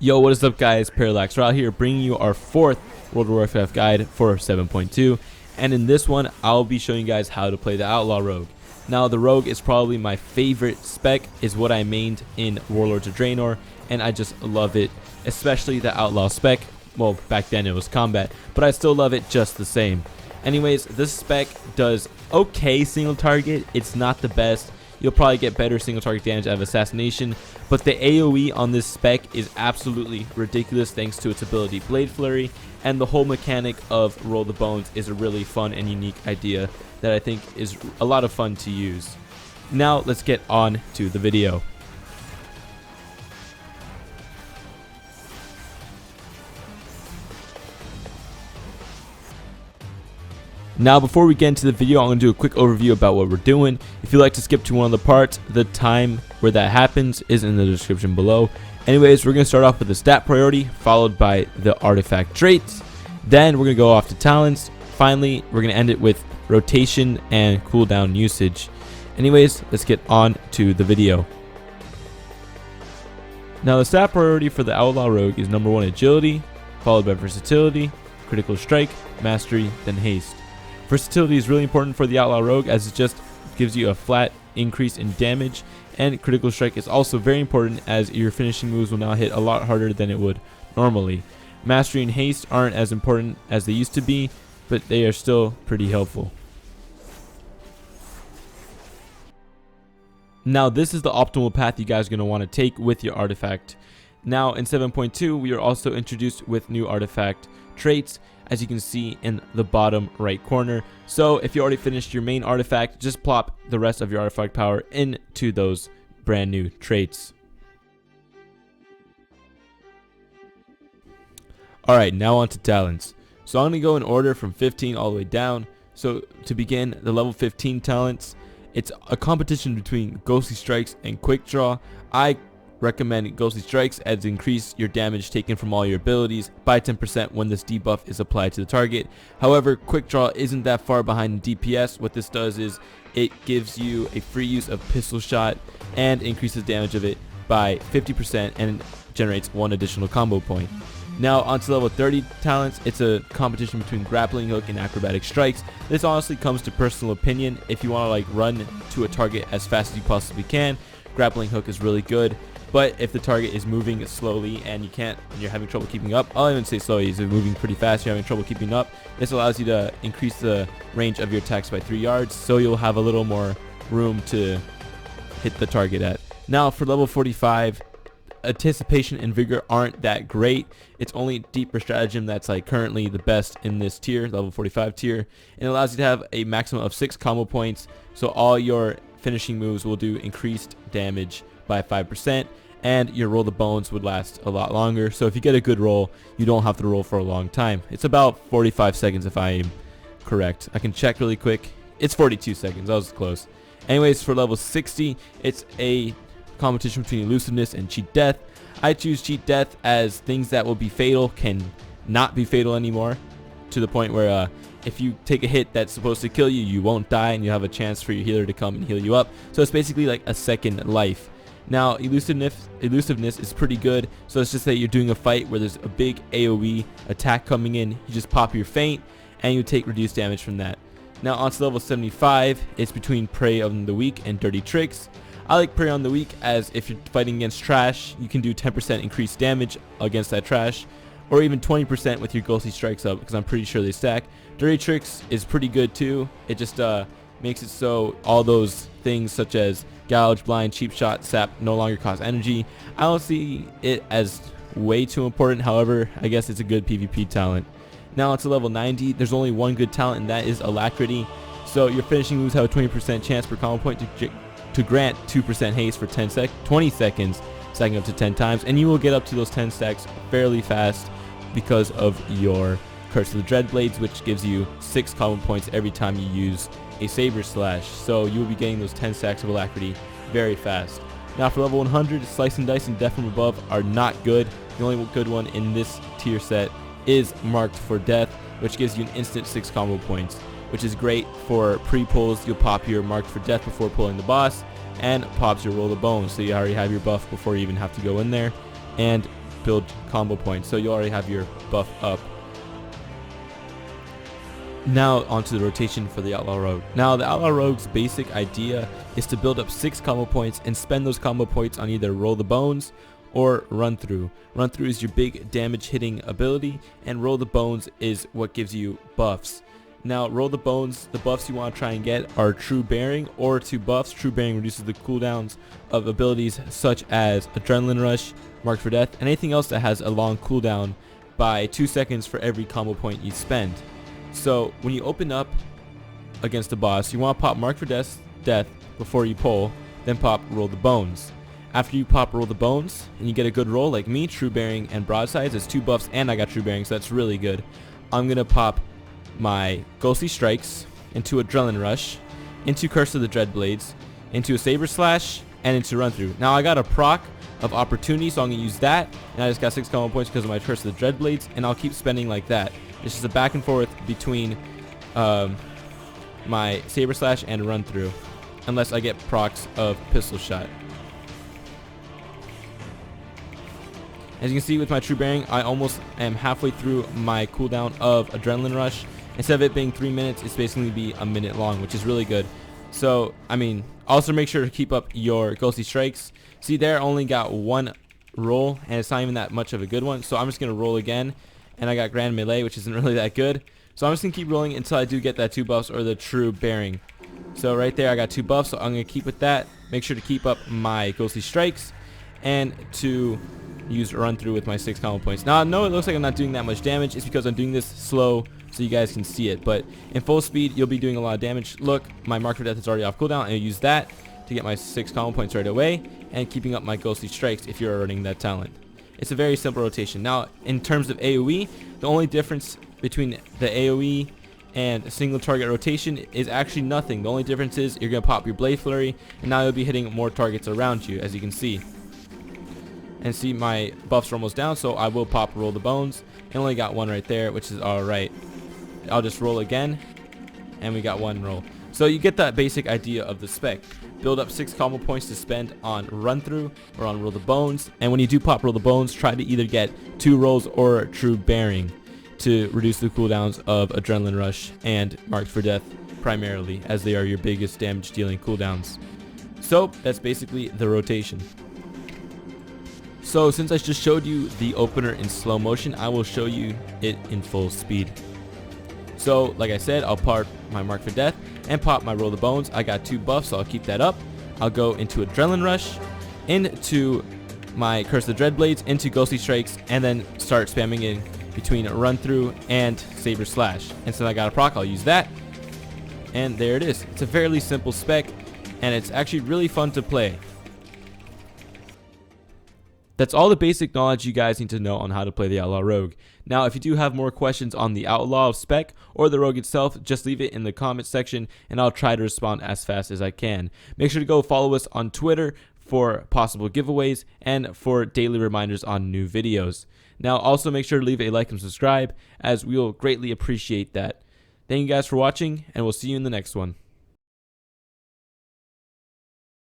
Yo, what is up guys, Parallax Raw here, bringing you our fourth World of Warcraft guide for 7.2, and in this one I'll be showing you guys how to play the Outlaw Rogue. Now the Rogue is probably my favorite spec, is what I mained in Warlords of Draenor, and I just love it, especially the Outlaw spec. Well, back then it was combat, but I still love it just the same. Anyways, this spec does okay single target. It's not the best. You'll probably get better single target damage out of Assassination, but the AoE on this spec is absolutely ridiculous thanks to its ability Blade Flurry, and the whole mechanic of Roll the Bones is a really fun and unique idea that I think is a lot of fun to use. Now let's get on to the video. Now before we get into the video, I'm going to do a quick overview about what we're doing. If you'd like to skip to one of the parts, the time where that happens is in the description below. Anyways, we're going to start off with the stat priority, followed by the artifact traits. Then we're going to go off to talents. Finally, we're going to end it with rotation and cooldown usage. Anyways, let's get on to the video. Now the stat priority for the Outlaw Rogue is number 1 agility, followed by versatility, critical strike, mastery, then haste. Versatility is really important for the Outlaw Rogue as it just gives you a flat increase in damage, and critical strike is also very important as your finishing moves will now hit a lot harder than it would normally. Mastery and haste aren't as important as they used to be, but they are still pretty helpful. Now this is the optimal path you guys are going to want to take with your artifact. Now in 7.2 we are also introduced with new artifact traits, as you can see in the bottom right corner. So if you already finished your main artifact, just plop the rest of your artifact power into those brand new traits. Alright, now on to talents. So I'm going to go in order from 15 all the way down. So to begin, the level 15 talents, it's a competition between Ghostly Strikes and Quick Draw. I recommend Ghostly Strikes as increase your damage taken from all your abilities by 10% when this debuff is applied to the target. However, Quick Draw isn't that far behind in DPS. What this does is it gives you a free use of pistol shot and increases damage of it by 50% and generates 1 additional combo point. Now onto level 30 talents, it's a competition between Grappling Hook and Acrobatic Strikes. This honestly comes to personal opinion. If you want to like run to a target as fast as you possibly can, Grappling Hook is really good. But if the target is moving slowly and you're having trouble keeping up, I'll even say slowly, is moving pretty fast, you're having trouble keeping up, this allows you to increase the range of your attacks by 3 yards, so you'll have a little more room to hit the target at. Now for level 45, Anticipation and Vigor aren't that great. It's only Deeper Stratagem that's like currently the best in this tier, level 45 tier, and it allows you to have a maximum of 6 combo points, so all your finishing moves will do increased damage by 5%, and your Roll the Bones would last a lot longer. So if you get a good roll, you don't have to roll for a long time. It's about 45 seconds if I am correct. I can check really quick. It's 42 seconds. I was close. Anyways, for level 60, it's a competition between Elusiveness and Cheat Death. I choose Cheat Death as things that will be fatal can not be fatal anymore, to the point where if you take a hit that's supposed to kill you, you won't die, and you have a chance for your healer to come and heal you up. So it's basically like a second life. Now elusiveness is pretty good, so let's just say you're doing a fight where there's a big AoE attack coming in, you just pop your feint and you take reduced damage from that. Now on to level 75, it's between Prey on the Weak and Dirty Tricks. I like Prey on the Weak as if you're fighting against trash, you can do 10% increased damage against that trash, or even 20% with your Ghostly Strikes up, because I'm pretty sure they stack. Dirty Tricks is pretty good too. It just makes it so all those things such as Gouge, Blind, Cheap Shot, Sap no longer cost energy. I don't see it as way too important. However, I guess it's a good PvP talent. Now onto level 90, there's only one good talent, and that is Alacrity. So your finishing moves have a 20% chance per combo point to grant 2% haste for 20 seconds, stacking up to 10 times, and you will get up to those 10 stacks fairly fast because of your Curse of the Dreadblades, which gives you 6 combo points every time you use a Saber Slash, so you will be getting those 10 stacks of Alacrity very fast. Now for level 100, Slice and Dice and Death from Above are not good. The only good one in this tier set is Marked for Death, which gives you an instant 6 combo points, which is great for pre-pulls. You'll pop your Marked for Death before pulling the boss, and pops your Roll the Bones, so you already have your buff before you even have to go in there. And build combo points, so you already have your buff up. Now onto the rotation for the Outlaw Rogue. Now the Outlaw Rogue's basic idea is to build up 6 combo points and spend those combo points on either Roll the Bones or Run Through. Run Through is your big damage hitting ability, and Roll the Bones is what gives you buffs. Now Roll the Bones, the buffs you want to try and get are True Bearing or 2 buffs. True Bearing reduces the cooldowns of abilities such as Adrenaline Rush, Marked for Death, and anything else that has a long cooldown by 2 seconds for every combo point you spend. So when you open up against a boss, you want to pop Mark for Death before you pull, then pop Roll the Bones. After you pop Roll the Bones and you get a good roll like me, True Bearing and Broadsides, it's 2 buffs and I got True Bearing, so that's really good. I'm going to pop my Ghostly Strikes into Adrenaline Rush, into Curse of the Dreadblades, into a Saber Slash, and into Run Through. Now I got a proc of Opportunity, so I'm going to use that, and I just got 6 combo points because of my Curse of the Dreadblades, and I'll keep spending like that. It's just a back and forth between my Saber Slash and Run Through, unless I get procs of Pistol Shot. As you can see with my True Bearing, I almost am halfway through my cooldown of Adrenaline Rush. Instead of it being 3 minutes, it's basically be a minute long, which is really good. So, I mean, also make sure to keep up your Ghostly Strikes. See there, I only got 1 roll, and it's not even that much of a good one. So I'm just going to roll again, and I got Grand Melee, which isn't really that good. So I'm just going to keep rolling until I do get that 2 buffs or the True Bearing. So right there, I got 2 buffs, so I'm going to keep with that. Make sure to keep up my Ghostly Strikes, and to use Run Through with my 6 combo points. Now I know it looks like I'm not doing that much damage. It's because I'm doing this slow so you guys can see it, but in full speed you'll be doing a lot of damage. Look, my Mark for Death is already off cooldown, and I use that to get my 6 combo points right away, and keeping up my Ghostly Strikes if you're running that talent. It's a very simple rotation. Now in terms of AoE, the only difference between the AoE and single target rotation is actually nothing. The only difference is you're going to pop your Blade Flurry, and now you'll be hitting more targets around you, as you can see. And see, my buffs are almost down, so I will pop Roll the Bones. I only got 1 right there, which is alright. I'll just roll again, and we got 1 roll. So you get that basic idea of the spec. Build up 6 combo points to spend on Run Through or on Roll the Bones, and when you do pop Roll the Bones, try to either get 2 rolls or True Bearing to reduce the cooldowns of Adrenaline Rush and Marked for Death primarily, as they are your biggest damage dealing cooldowns. So that's basically the rotation. So since I just showed you the opener in slow motion, I will show you it in full speed. So like I said, I'll pop my Mark for Death and pop my Roll the Bones. I got 2 buffs, so I'll keep that up. I'll go into Adrenaline Rush, into my Curse of the Dreadblades, into Ghostly Strikes, and then start spamming in between Run Through and Saber Slash. And since I got a proc, I'll use that. And there it is. It's a fairly simple spec, and it's actually really fun to play. That's all the basic knowledge you guys need to know on how to play the Outlaw Rogue. Now, if you do have more questions on the Outlaw spec or the Rogue itself, just leave it in the comment section and I'll try to respond as fast as I can. Make sure to go follow us on Twitter for possible giveaways and for daily reminders on new videos. Now, also make sure to leave a like and subscribe, as we will greatly appreciate that. Thank you guys for watching, and we'll see you in the next one.